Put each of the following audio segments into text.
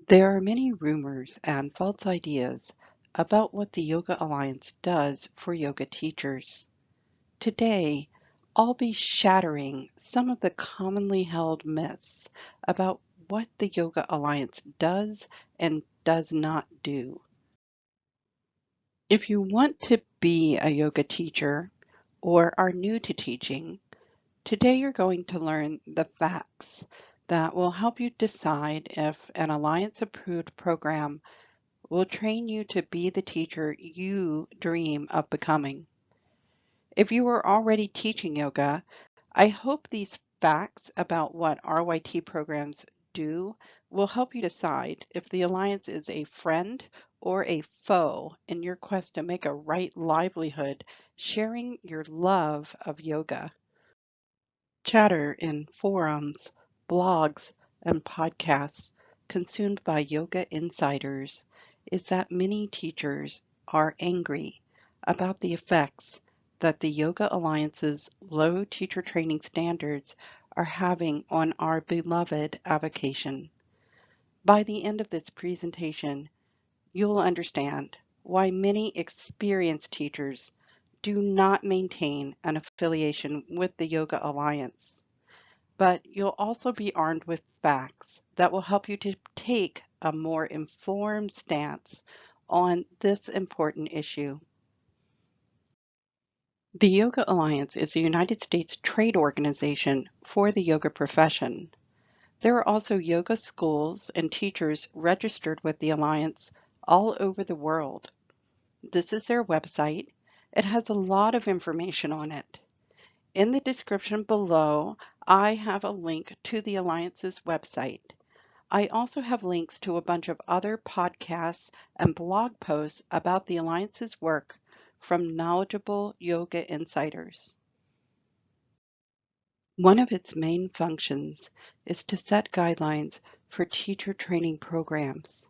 There are many rumors and false ideas about what the Yoga Alliance does for yoga teachers. Today, I'll be shattering some of the commonly held myths about what the Yoga Alliance does and does not do. If you want to be a yoga teacher or are new to teaching, today you're going to learn the facts that will help you decide if an Alliance-approved program will train you to be the teacher you dream of becoming. If you are already teaching yoga, I hope these facts about what RYT programs do will help you decide if the Alliance is a friend or a foe in your quest to make a right livelihood sharing your love of yoga. Chatter in forums, blogs, and podcasts consumed by yoga insiders is that many teachers are angry about the effects that the Yoga Alliance's low teacher training standards are having on our beloved avocation. By the end of this presentation, you'll understand why many experienced teachers do not maintain an affiliation with the Yoga Alliance. But you'll also be armed with facts that will help you to take a more informed stance on this important issue. The Yoga Alliance is a United States trade organization for the yoga profession. There are also yoga schools and teachers registered with the Alliance all over the world. This is their website. It has a lot of information on it. In the description below, I have a link to the Alliance's website. I also have links to a bunch of other podcasts and blog posts about the Alliance's work from knowledgeable yoga insiders. One of its main functions is to set guidelines for teacher training programs.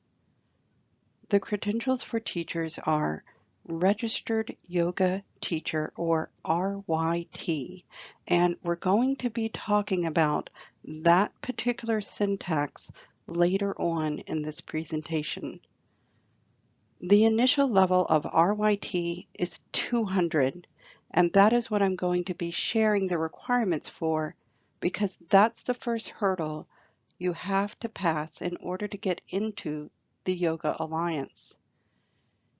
The credentials for teachers are Registered Yoga Teacher, or RYT, and we're going to be talking about that particular syntax later on in this presentation. The initial level of RYT is 200, and that is what I'm going to be sharing the requirements for, because that's the first hurdle you have to pass in order to get into the Yoga Alliance.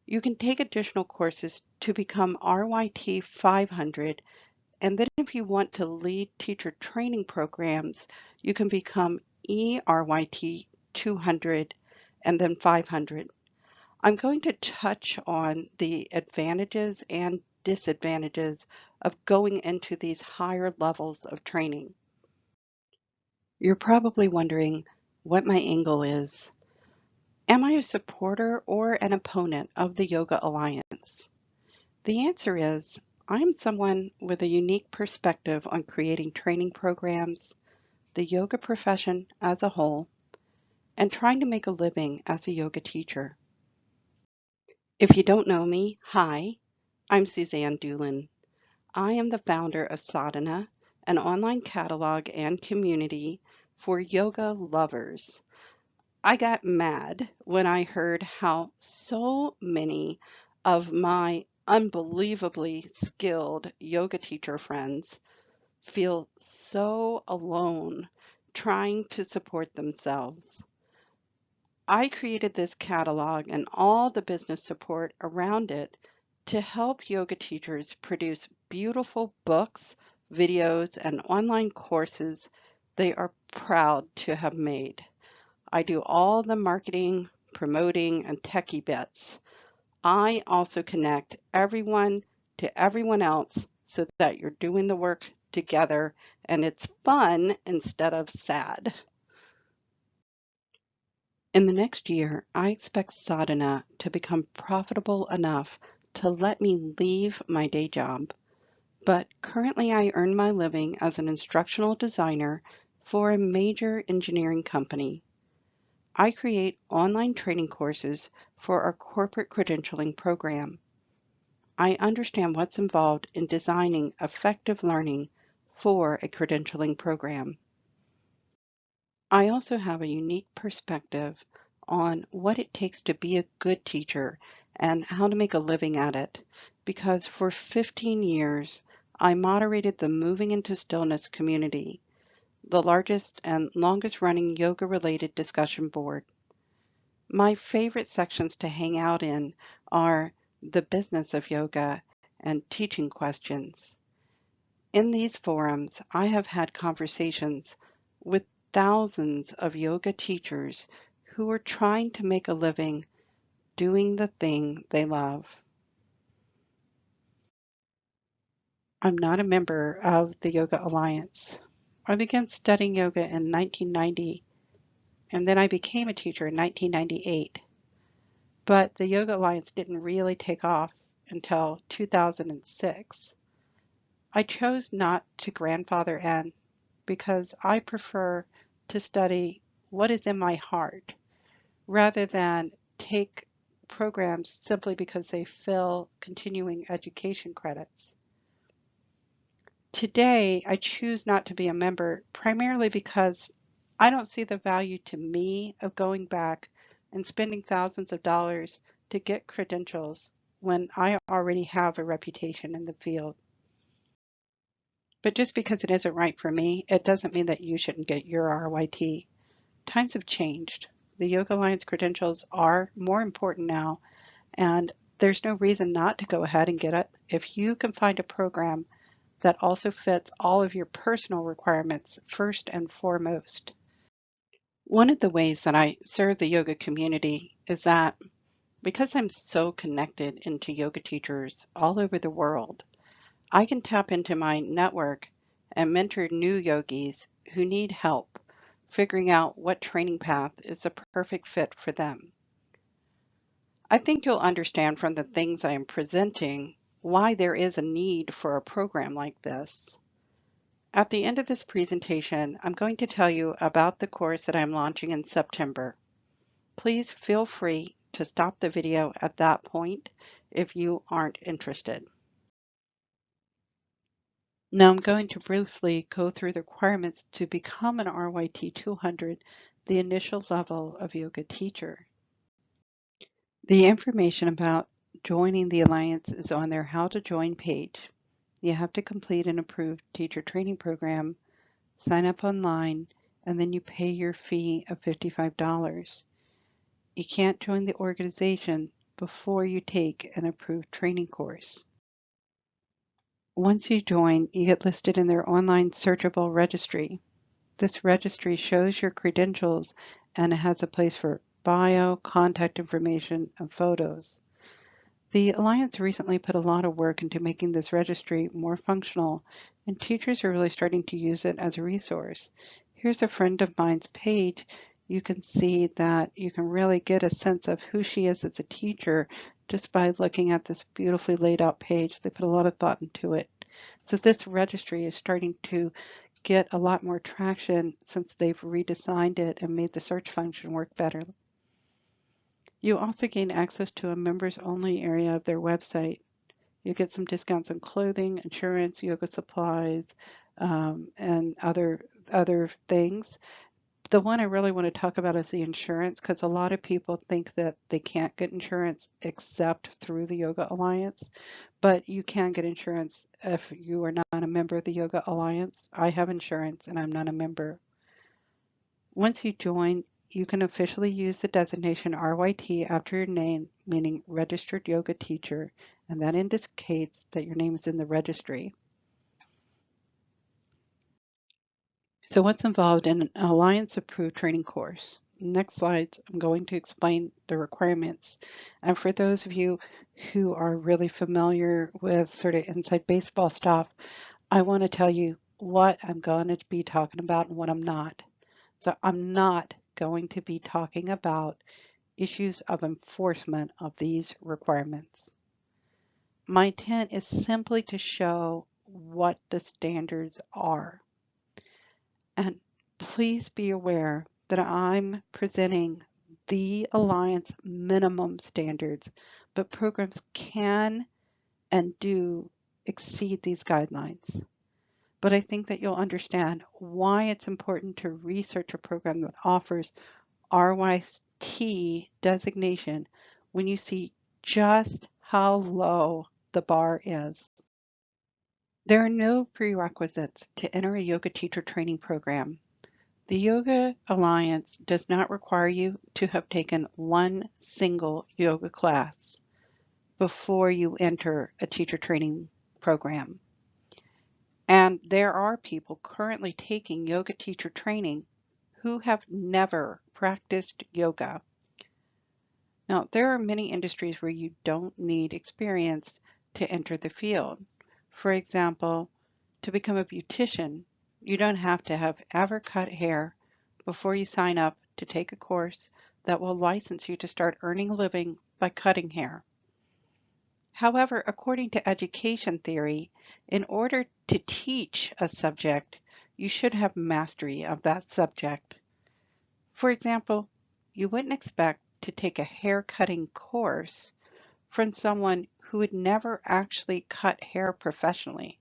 You can take additional courses to become RYT 500, and then if you want to lead teacher training programs, you can become ERYT 200 and then 500. I'm going to touch on the advantages and disadvantages of going into these higher levels of training. You're probably wondering what my angle is. Am I a supporter or an opponent of the Yoga Alliance? The answer is, I'm someone with a unique perspective on creating training programs, the yoga profession as a whole, and trying to make a living as a yoga teacher. If you don't know me, hi, I'm SUZANNE DULIN. I am the founder of Sadhana, an online catalog and community for yoga lovers. I got mad when I heard how so many of my unbelievably skilled yoga teacher friends feel so alone trying to support themselves. I created this catalog and all the business support around it to help yoga teachers produce beautiful books, videos, and online courses they are proud to have made. I do all the marketing, promoting, and techie bits. I also connect everyone to everyone else so that you're doing the work together and it's fun instead of sad. In the next year, I expect Sadhana to become profitable enough to let me leave my day job. But currently I earn my living as an instructional designer for a major engineering company. I create online training courses for our corporate credentialing program. I understand what's involved in designing effective learning for a credentialing program. I also have a unique perspective on what it takes to be a good teacher and how to make a living at it, because for 15 years, I moderated the Moving into Stillness community, the largest and longest running yoga-related discussion board. My favorite sections to hang out in are the business of yoga and teaching questions. In these forums, I have had conversations with thousands of yoga teachers who are trying to make a living doing the thing they love. I'm not a member of the Yoga Alliance. I began studying yoga in 1990, and then I became a teacher in 1998. But the Yoga Alliance didn't really take off until 2006. I chose not to grandfather in because I prefer to study what is in my heart rather than take programs simply because they fill continuing education credits. Today, I choose not to be a member primarily because I don't see the value to me of going back and spending thousands of dollars to get credentials when I already have a reputation in the field. But just because it isn't right for me, it doesn't mean that you shouldn't get your RYT. Times have changed. The Yoga Alliance credentials are more important now, and there's no reason not to go ahead and get it if you can find a program that also fits all of your personal requirements first and foremost. One of the ways that I serve the yoga community is that because I'm so connected into yoga teachers all over the world, I can tap into my network and mentor new yogis who need help figuring out what training path is the perfect fit for them. I think you'll understand from the things I am presenting why there is a need for a program like this. At the end of this presentation, I'm going to tell you about the course that I'm launching in September. Please feel free to stop the video at that point if you aren't interested. Now I'm going to briefly go through the requirements to become an RYT 200, the initial level of yoga teacher. The information about joining the Alliance is on their How to Join page. You have to complete an approved teacher training program, sign up online, and then you pay your fee of $55. You can't join the organization before you take an approved training course. Once you join, you get listed in their online searchable registry. This registry shows your credentials and it has a place for bio, contact information, and photos. The Alliance recently put a lot of work into making this registry more functional, and teachers are really starting to use it as a resource. Here's a friend of mine's page. You can see that you can really get a sense of who she is as a teacher just by looking at this beautifully laid out page. They put a lot of thought into it. So this registry is starting to get a lot more traction since they've redesigned it and made the search function work better. You also gain access to a members only area of their website. You get some discounts on clothing, insurance, yoga supplies, and other things. The one I really want to talk about is the insurance, because a lot of people think that they can't get insurance except through the Yoga Alliance, but you can get insurance if you are not a member of the Yoga Alliance. I have insurance and I'm not a member. Once you join, you can officially use the designation RYT after your name, meaning Registered Yoga Teacher, and that indicates that your name is in the registry. So what's involved in an Alliance-approved training course? Next slides, I'm going to explain the requirements. And for those of you who are really familiar with sort of inside baseball stuff, I want to tell you what I'm going to be talking about and what I'm not. So I'm not going to be talking about issues of enforcement of these requirements. My intent is simply to show what the standards are. And please be aware that I'm presenting the Alliance minimum standards, but programs can and do exceed these guidelines. But I think that you'll understand why it's important to research a program that offers RYT RYT designation when you see just how low the bar is. There are no prerequisites to enter a yoga teacher training program. The Yoga Alliance does not require you to have taken one single yoga class before you enter a teacher training program. And there are people currently taking yoga teacher training who have never practiced yoga. Now, there are many industries where you don't need experience to enter the field. For example, to become a beautician, you don't have to have ever cut hair before you sign up to take a course that will license you to start earning a living by cutting hair. However, according to education theory, in order to teach a subject, you should have mastery of that subject. For example, you wouldn't expect to take a hair cutting course from someone who had never actually cut hair professionally,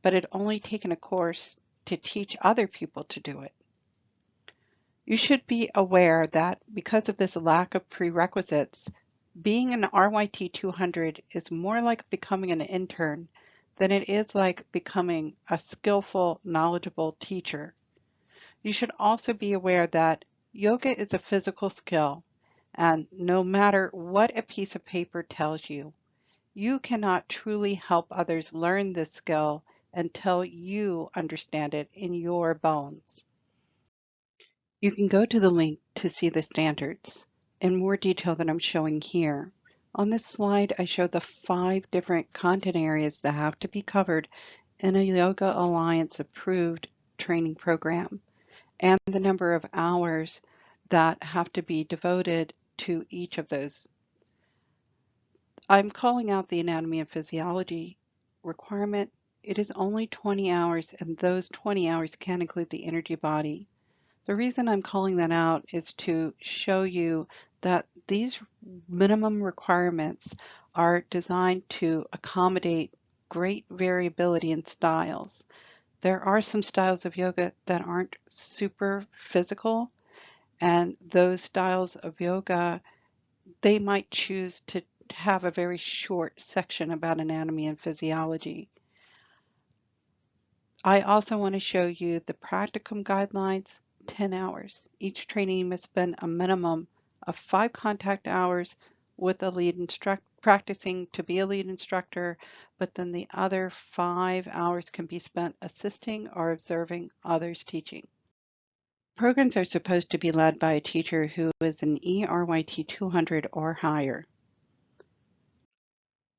but had only taken a course to teach other people to do it. You should be aware that because of this lack of prerequisites, being an RYT 200 is more like becoming an intern than it is like becoming a skillful, knowledgeable teacher. You should also be aware that yoga is a physical skill, and no matter what a piece of paper tells you, you cannot truly help others learn this skill until you understand it in your bones. You can go to the link to see the standards in more detail than I'm showing here. On this slide, I show the 5 different content areas that have to be covered in a Yoga Alliance approved training program, and the number of hours that have to be devoted to each of those. I'm calling out the anatomy and physiology requirement. It is only 20 hours, and those 20 hours can include the energy body. The reason I'm calling that out is to show you that these minimum requirements are designed to accommodate great variability in styles. There are some styles of yoga that aren't super physical, and those styles of yoga, they might choose to have a very short section about anatomy and physiology. I also want to show you the practicum guidelines, 10 hours. Each trainee must spend a minimum of 5 contact hours with a lead instructor, practicing to be a lead instructor, but then the other 5 hours can be spent assisting or observing others teaching. Programs are supposed to be led by a teacher who is an ERYT 200 or higher.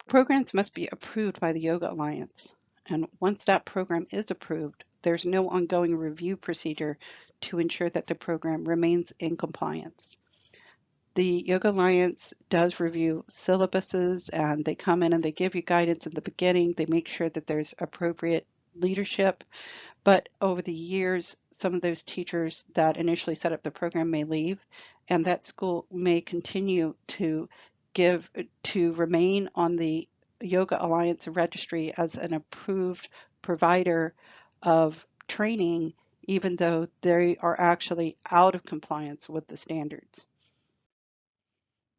Programs must be approved by the Yoga Alliance, and once that program is approved, there's no ongoing review procedure to ensure that the program remains in compliance. The Yoga Alliance does review syllabuses, and they come in and they give you guidance in the beginning. They make sure that there's appropriate leadership, but over the years, some of those teachers that initially set up the program may leave, and that school may continue to remain on the Yoga Alliance registry as an approved provider of training, even though they are actually out of compliance with the standards.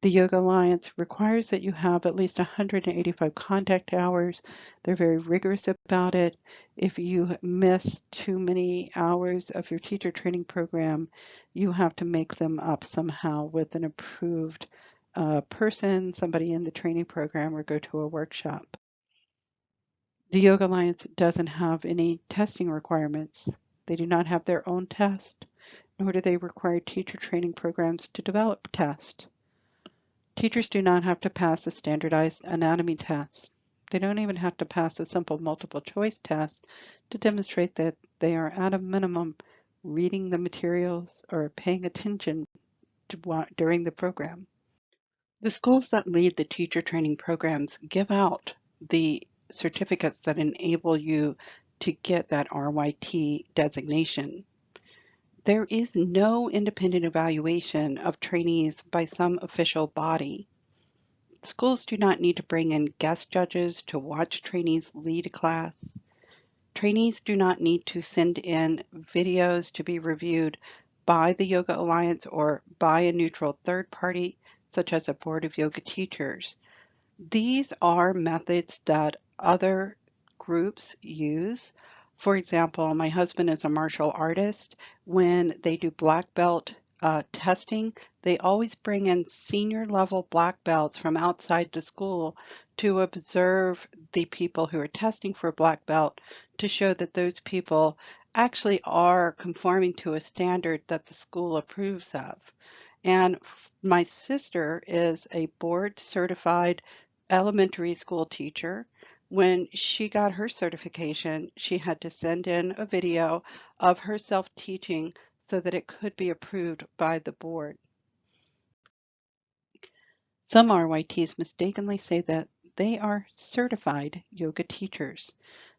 The Yoga Alliance requires that you have at least 185 contact hours. They're very rigorous about it. If you miss too many hours of your teacher training program, you have to make them up somehow with an approved person, somebody in the training program, or go to a workshop. The Yoga Alliance doesn't have any testing requirements. They do not have their own test, nor do they require teacher training programs to develop tests. Teachers do not have to pass a standardized anatomy test. They don't even have to pass a simple multiple choice test to demonstrate that they are at a minimum reading the materials or paying attention to during the program. The schools that lead the teacher training programs give out the certificates that enable you to get that RYT designation. There is no independent evaluation of trainees by some official body. Schools do not need to bring in guest judges to watch trainees lead a class. Trainees do not need to send in videos to be reviewed by the Yoga Alliance or by a neutral third party, such as a board of yoga teachers. These are methods that other groups use. For example, my husband is a martial artist. When they do black belt testing, they always bring in senior level black belts from outside the school to observe the people who are testing for black belt to show that those people actually are conforming to a standard that the school approves of. And my sister is a board certified elementary school teacher. When she got her certification, she had to send in a video of herself teaching so that it could be approved by the board. Some RYTs mistakenly say that they are certified yoga teachers.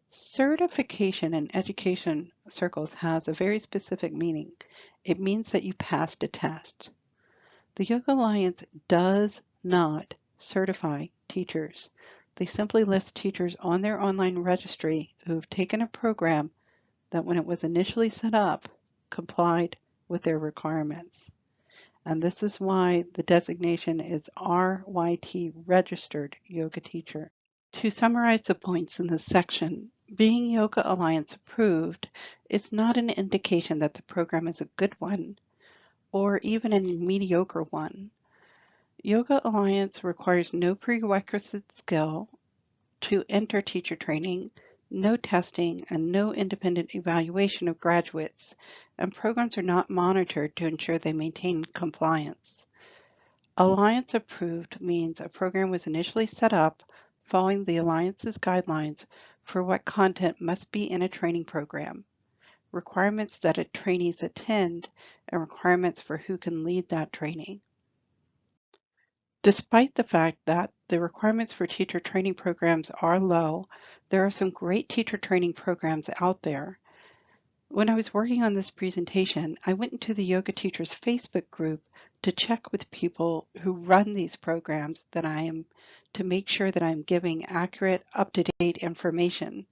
Certification in education circles has a very specific meaning. It means that you passed a test. The Yoga Alliance does not certify teachers. They simply list teachers on their online registry who've taken a program that when it was initially set up, complied with their requirements. And this is why the designation is RYT Registered Yoga Teacher. To summarize the points in this section, being Yoga Alliance approved is not an indication that the program is a good one or even a mediocre one. Yoga Alliance requires no prerequisite skill to enter teacher training, no testing, and no independent evaluation of graduates, and programs are not monitored to ensure they maintain compliance. Alliance approved means a program was initially set up following the Alliance's guidelines for what content must be in a training program, requirements that trainees attend, and requirements for who can lead that training. Despite the fact that the requirements for teacher training programs are low, there are some great teacher training programs out there. When I was working on this presentation, I went into the Yoga Teachers Facebook group to check with people who run these programs to make sure that I'm giving accurate, up-to-date information.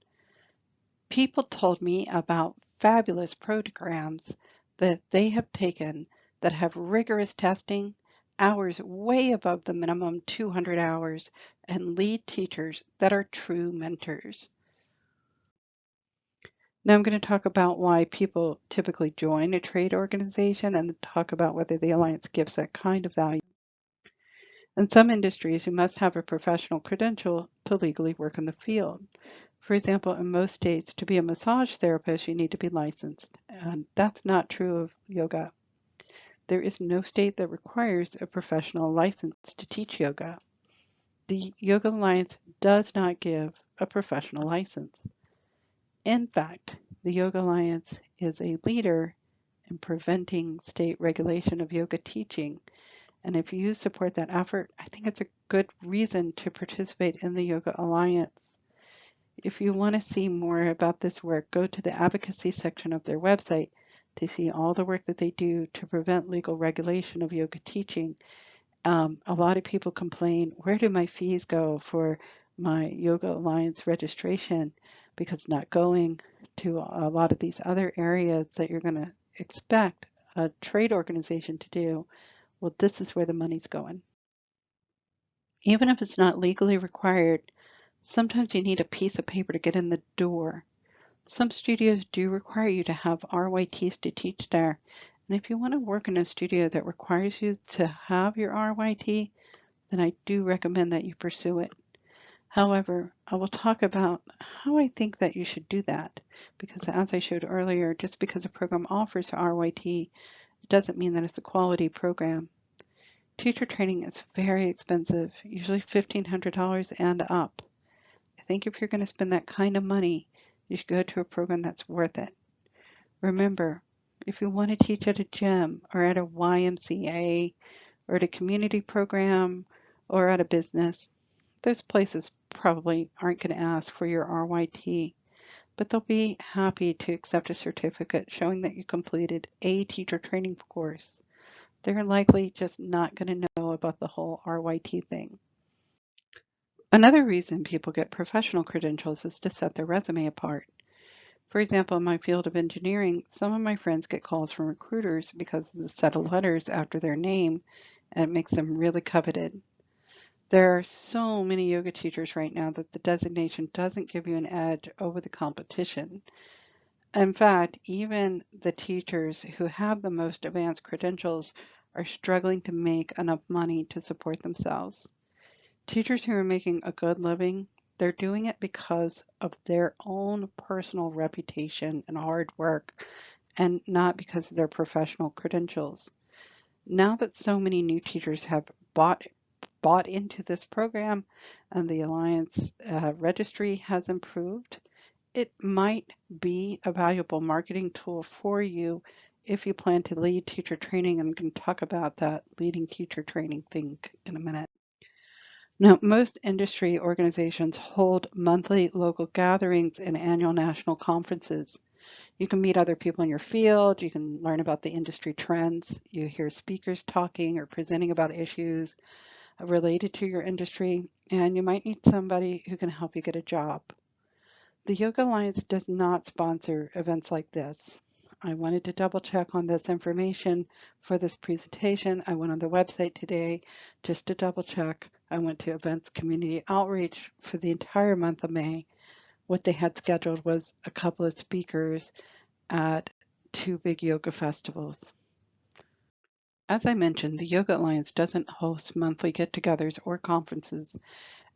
People told me about fabulous programs that they have taken that have rigorous testing, hours way above the minimum 200 hours, and lead teachers that are true mentors. Now I'm going to talk about why people typically join a trade organization and talk about whether the Alliance gives that kind of value. In some industries, you must have a professional credential to legally work in the field. For example, in most states, to be a massage therapist, you need to be licensed, and that's not true of yoga. There is no state that requires a professional license to teach yoga. The Yoga Alliance does not give a professional license. In fact, the Yoga Alliance is a leader in preventing state regulation of yoga teaching. And if you support that effort, I think it's a good reason to participate in the Yoga Alliance. If you want to see more about this work, go to the advocacy section of their website to see all the work that they do to prevent legal regulation of yoga teaching. A lot of people complain, where do my fees go for my Yoga Alliance registration? Because it's not going to a lot of these other areas that you're going to expect a trade organization to do. Well, this is where the money's going. Even if it's not legally required, sometimes you need a piece of paper to get in the door. Some studios do require you to have RYTs to teach there. And if you want to work in a studio that requires you to have your RYT, then I do recommend that you pursue it. However, I will talk about how I think that you should do that, because as I showed earlier, just because a program offers RYT, it doesn't mean that it's a quality program. Teacher training is very expensive, usually $1,500 and up. I think if you're going to spend that kind of money, you should go to a program that's worth it. Remember, if you want to teach at a gym or at a YMCA or at a community program or at a business, those places probably aren't going to ask for your RYT, but they'll be happy to accept a certificate showing that you completed a teacher training course. They're likely just not going to know about the whole RYT thing. Another reason people get professional credentials is to set their resume apart. For example, in my field of engineering, some of my friends get calls from recruiters because of the set of letters after their name, and it makes them really coveted. There are so many yoga teachers right now that the designation doesn't give you an edge over the competition. In fact, even the teachers who have the most advanced credentials are struggling to make enough money to support themselves. Teachers who are making a good living, they're doing it because of their own personal reputation and hard work, and not because of their professional credentials. Now that so many new teachers have bought into this program and the Alliance registry has improved, it might be a valuable marketing tool for you if you plan to lead teacher training. I'm going to talk about that leading teacher training thing in a minute. Now, most industry organizations hold monthly local gatherings and annual national conferences. You can meet other people in your field, you can learn about the industry trends, you hear speakers talking or presenting about issues related to your industry, and you might need somebody who can help you get a job. The Yoga Alliance does not sponsor events like this. I wanted to double check on this information for this presentation. I went on the website today just to double check. I went to Events Community Outreach for the entire month of May. What they had scheduled was a couple of speakers at two big yoga festivals. As I mentioned, the Yoga Alliance doesn't host monthly get-togethers or conferences,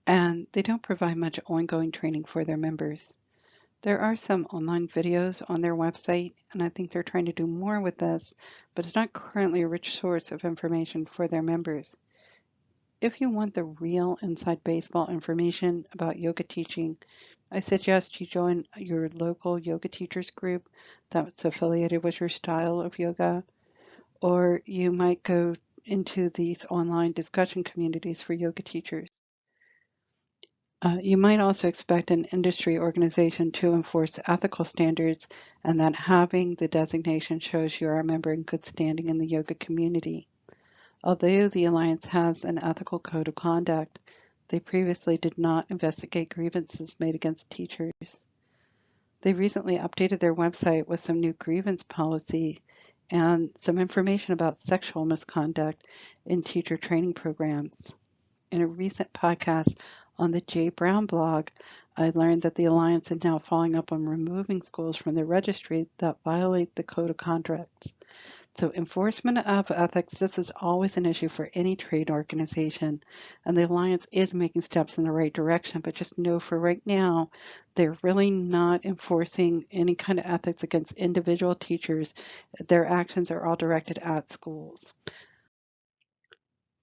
and they don't provide much ongoing training for their members. There are some online videos on their website, and I think they're trying to do more with this, but it's not currently a rich source of information for their members. If you want the real inside baseball information about yoga teaching, I suggest you join your local yoga teachers group that's affiliated with your style of yoga, or you might go into these online discussion communities for yoga teachers. You might also expect an industry organization to enforce ethical standards, and that having the designation shows you are a member in good standing in the yoga community. Although the Alliance has an ethical code of conduct, they previously did not investigate grievances made against teachers. They recently updated their website with some new grievance policy and some information about sexual misconduct in teacher training programs. In a recent podcast on the Jay Brown blog, I learned that the Alliance is now following up on removing schools from their registry that violate the Code of Conduct. So enforcement of ethics, this is always an issue for any trade organization, and the Alliance is making steps in the right direction, but just know for right now, they're really not enforcing any kind of ethics against individual teachers. Their actions are all directed at schools.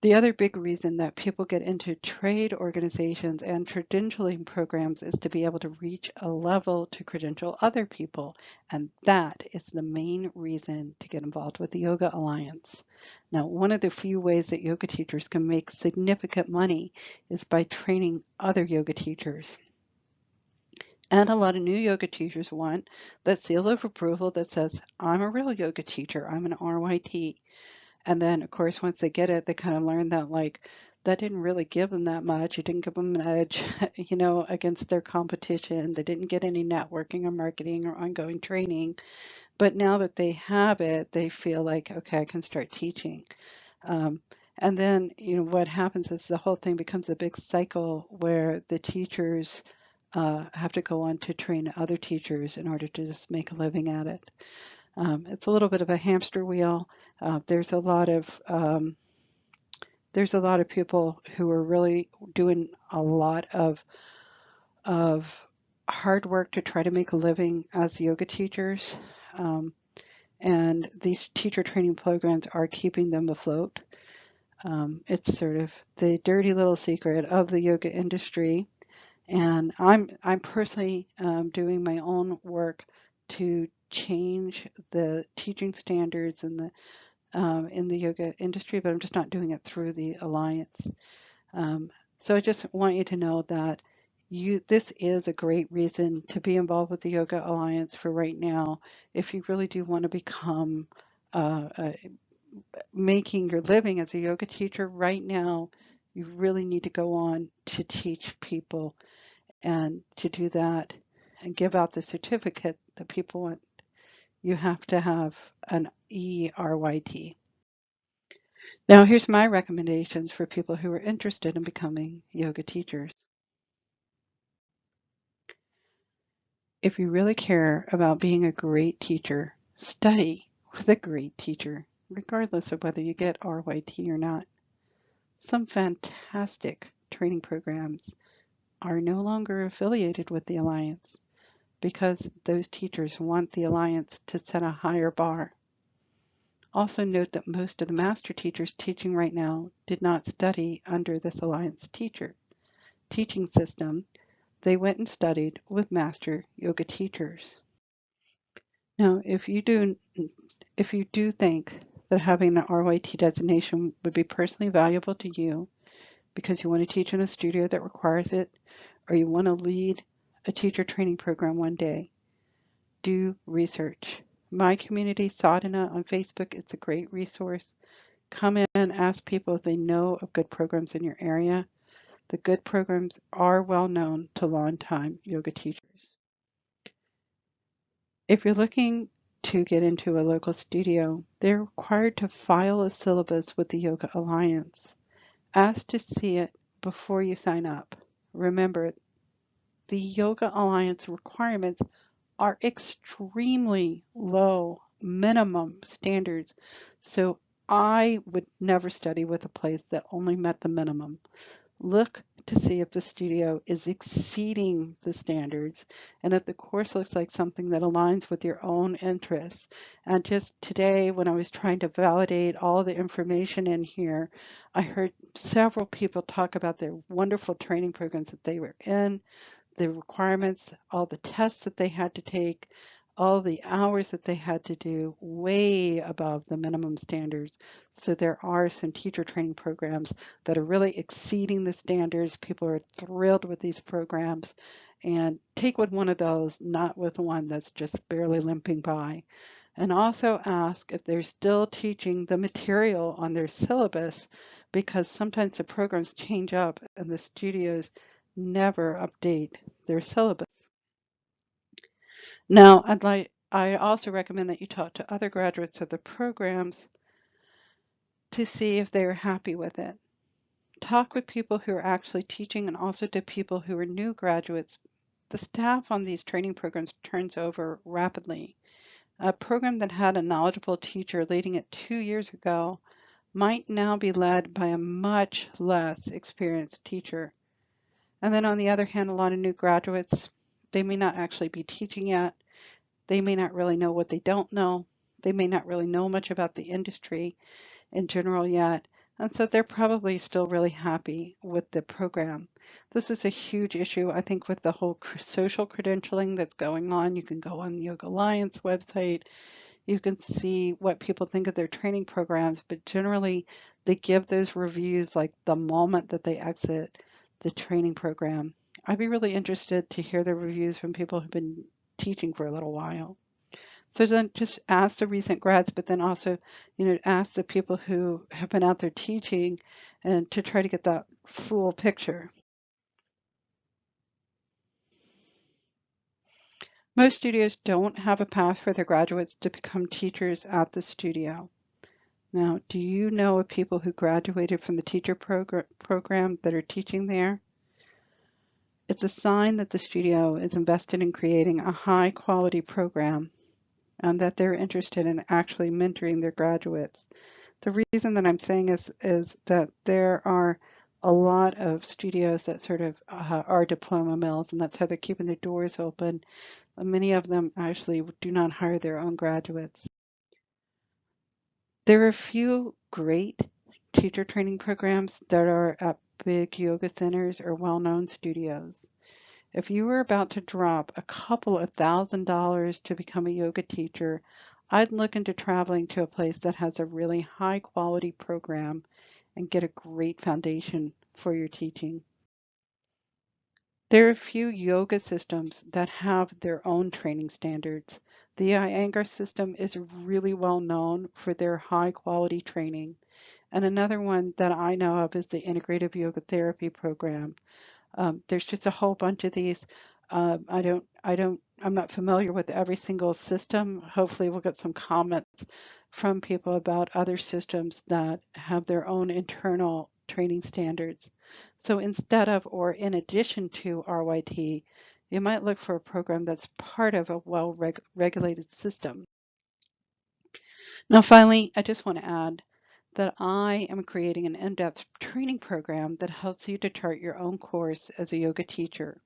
The other big reason that people get into trade organizations and credentialing programs is to be able to reach a level to credential other people. And that is the main reason to get involved with the Yoga Alliance. Now, one of the few ways that yoga teachers can make significant money is by training other yoga teachers. And a lot of new yoga teachers want that seal of approval that says, I'm a real yoga teacher, I'm an RYT. And then, of course, once they get it, they kind of learn that, like, that didn't really give them that much. It didn't give them an edge, against their competition. They didn't get any networking or marketing or ongoing training. But now that they have it, they feel like, okay, I can start teaching. Um, and then, what happens is the whole thing becomes a big cycle where the teachers have to go on to train other teachers in order to just make a living at it. It's a little bit of a hamster wheel. There's a lot of people who are really doing a lot of hard work to try to make a living as yoga teachers, and these teacher training programs are keeping them afloat. It's sort of the dirty little secret of the yoga industry, and I'm personally doing my own work to change the teaching standards and in the yoga industry, but I'm just not doing it through the Alliance. So I just want you to know that this is a great reason to be involved with the Yoga Alliance for right now. If you really do want to become making your living as a yoga teacher right now, you really need to go on to teach people. And to do that, and give out the certificate that people want, you have to have an ERYT. Now, here's my recommendations for people who are interested in becoming yoga teachers. If you really care about being a great teacher, study with a great teacher, regardless of whether you get RYT or not. Some fantastic training programs are no longer affiliated with the Alliance because those teachers want the Alliance to set a higher bar. Also note that most of the master teachers teaching right now did not study under this Alliance teaching system. They went and studied with master yoga teachers. Now, if you do think that having an RYT designation would be personally valuable to you because you want to teach in a studio that requires it, or you want to lead a teacher training program one day, do research. My community, Sadhana, on Facebook, it's a great resource. Come in, ask people if they know of good programs in your area. The good programs are well known to long-time yoga teachers. If you're looking to get into a local studio, they're required to file a syllabus with the Yoga Alliance. Ask to see it before you sign up. Remember, the Yoga Alliance requirements are extremely low minimum standards. So I would never study with a place that only met the minimum. Look to see if the studio is exceeding the standards and if the course looks like something that aligns with your own interests. And just today, when I was trying to validate all the information in here, I heard several people talk about their wonderful training programs that they were in, the requirements, all the tests that they had to take, all the hours that they had to do, way above the minimum standards. So there are some teacher training programs that are really exceeding the standards. People are thrilled with these programs, and take with one of those, not with one that's just barely limping by. And also ask if they're still teaching the material on their syllabus, because sometimes the programs change up and the studios never update their syllabus. Now, I also recommend that you talk to other graduates of the programs to see if they are happy with it. Talk with people who are actually teaching and also to people who are new graduates. The staff on these training programs turns over rapidly. A program that had a knowledgeable teacher leading it 2 years ago might now be led by a much less experienced teacher. And then on the other hand, a lot of new graduates, they may not actually be teaching yet. They may not really know what they don't know. They may not really know much about the industry in general yet. And so they're probably still really happy with the program. This is a huge issue, I think, with the whole social credentialing that's going on. You can go on the Yoga Alliance website. You can see what people think of their training programs, but generally they give those reviews like the moment that they exit the training program. I'd be really interested to hear the reviews from people who've been teaching for a little while. So then just ask the recent grads, but then also, ask the people who have been out there teaching and to try to get that full picture. Most studios don't have a path for their graduates to become teachers at the studio. Now, do you know of people who graduated from the teacher program that are teaching there? It's a sign that the studio is invested in creating a high quality program and that they're interested in actually mentoring their graduates. The reason that I'm saying is that there are a lot of studios that sort of are diploma mills, and that's how they're keeping their doors open. Many of them actually do not hire their own graduates. There are a few great teacher training programs that are at big yoga centers or well-known studios. If you were about to drop a couple of $1,000s to become a yoga teacher, I'd look into traveling to a place that has a really high quality program and get a great foundation for your teaching. There are a few yoga systems that have their own training standards. The Iyengar system is really well known for their high quality training. And another one that I know of is the Integrative Yoga Therapy program. There's just a whole bunch of these. I'm not familiar with every single system. Hopefully we'll get some comments from people about other systems that have their own internal training standards. So instead of or in addition to RYT, you might look for a program that's part of a well-regulated system. Now, finally, I just want to add that I am creating an in-depth training program that helps you to chart your own course as a yoga teacher.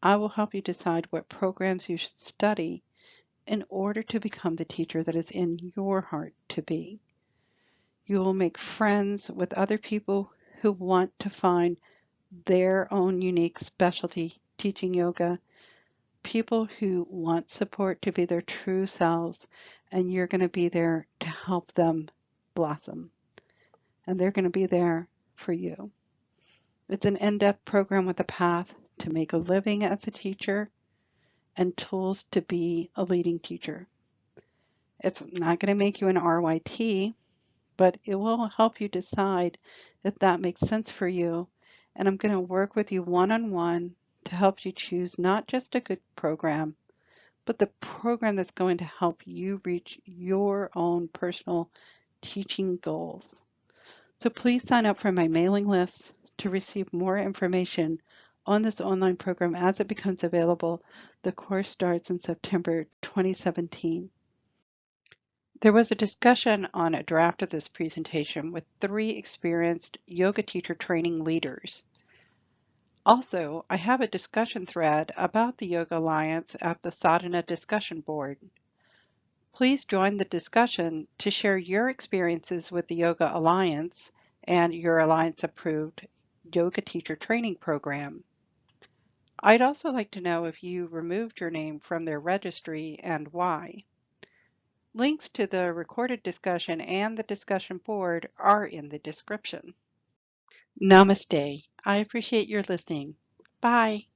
I will help you decide what programs you should study in order to become the teacher that is in your heart to be. You will make friends with other people who want to find their own unique specialty teaching yoga, people who want support to be their true selves, and you're going to be there to help them blossom. And they're going to be there for you. It's an in-depth program with a path to make a living as a teacher and tools to be a leading teacher. It's not going to make you an RYT, but it will help you decide if that makes sense for you. And I'm going to work with you one-on-one to help you choose not just a good program, but the program that's going to help you reach your own personal teaching goals. So please sign up for my mailing list to receive more information on this online program as it becomes available. The course starts in September 2017. There was a discussion on a draft of this presentation with 3 experienced yoga teacher training leaders. Also, I have a discussion thread about the Yoga Alliance at the Sadhana discussion board. Please join the discussion to share your experiences with the Yoga Alliance and your Alliance-approved yoga teacher training program. I'd also like to know if you removed your name from their registry and why. Links to the recorded discussion and the discussion board are in the description. Namaste. I appreciate your listening. Bye.